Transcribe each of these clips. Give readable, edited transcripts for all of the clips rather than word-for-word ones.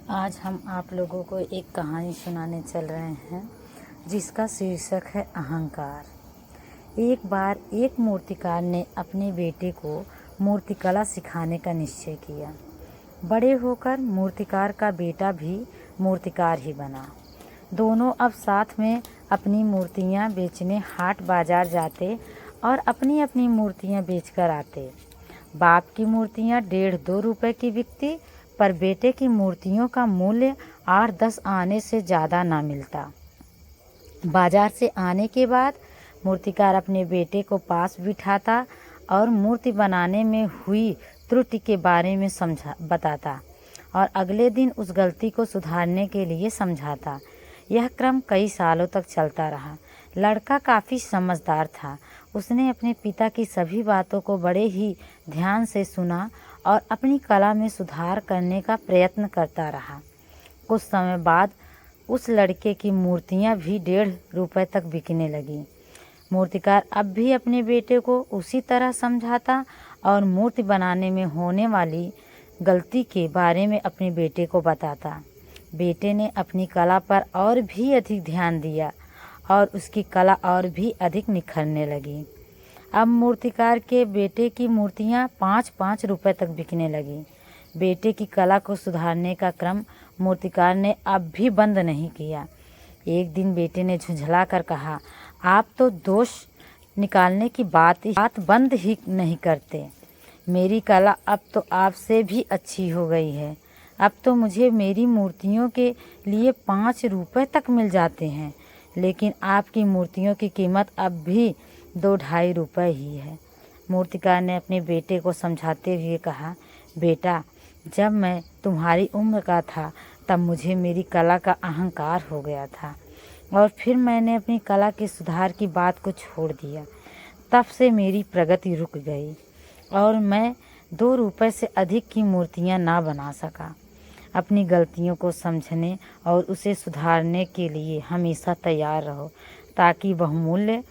आज हम आप लोगों को एक कहानी सुनाने चल रहे हैं जिसका शीर्षक है अहंकार। एक बार एक मूर्तिकार ने अपने बेटे को मूर्तिकला सिखाने का निश्चय किया। बड़े होकर मूर्तिकार का बेटा भी मूर्तिकार ही बना। दोनों अब साथ में अपनी मूर्तियां बेचने हाट बाजार जाते और अपनी अपनी मूर्तियां बेचकर आते। बाप की मूर्तियां 1.5-2 रुपए की बिकती, पर बेटे की मूर्तियों का मूल्य 8-10 आने से ज़्यादा ना मिलता। बाजार से आने के बाद मूर्तिकार अपने बेटे को पास बिठाता और मूर्ति बनाने में हुई त्रुटि के बारे में बताता और अगले दिन उस गलती को सुधारने के लिए समझाता। यह क्रम कई सालों तक चलता रहा। लड़का काफ़ी समझदार था। उसने अपने पिता की सभी बातों को बड़े ही ध्यान से सुना और अपनी कला में सुधार करने का प्रयत्न करता रहा। कुछ समय बाद उस लड़के की मूर्तियां भी 1.5 रुपए तक बिकने लगी। मूर्तिकार अब भी अपने बेटे को उसी तरह समझाता और मूर्ति बनाने में होने वाली गलती के बारे में अपने बेटे को बताता। बेटे ने अपनी कला पर और भी अधिक ध्यान दिया और उसकी कला और भी अधिक निखरने लगी। अब मूर्तिकार के बेटे की मूर्तियां 5-5 रुपए तक बिकने लगी। बेटे की कला को सुधारने का क्रम मूर्तिकार ने अब भी बंद नहीं किया। एक दिन बेटे ने झुंझला कर कहा, आप तो दोष निकालने की बात बंद ही नहीं करते। मेरी कला अब तो आपसे भी अच्छी हो गई है। अब तो मुझे मेरी मूर्तियों के लिए 5 रुपए तक मिल जाते हैं, लेकिन आपकी मूर्तियों की कीमत अब भी 2-2.5 रुपए ही है। मूर्तिकार ने अपने बेटे को समझाते हुए कहा, बेटा, जब मैं तुम्हारी उम्र का था तब मुझे मेरी कला का अहंकार हो गया था और फिर मैंने अपनी कला के सुधार की बात को छोड़ दिया। तब से मेरी प्रगति रुक गई और मैं 2 रुपए से अधिक की मूर्तियां ना बना सका। अपनी गलतियों को समझने और उसे सुधारने के लिए हमेशा तैयार रहो ताकि बहुमूल्य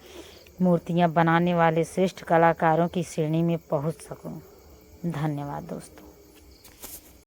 मूर्तियां बनाने वाले श्रेष्ठ कलाकारों की श्रेणी में पहुंच सकूं। धन्यवाद दोस्तों।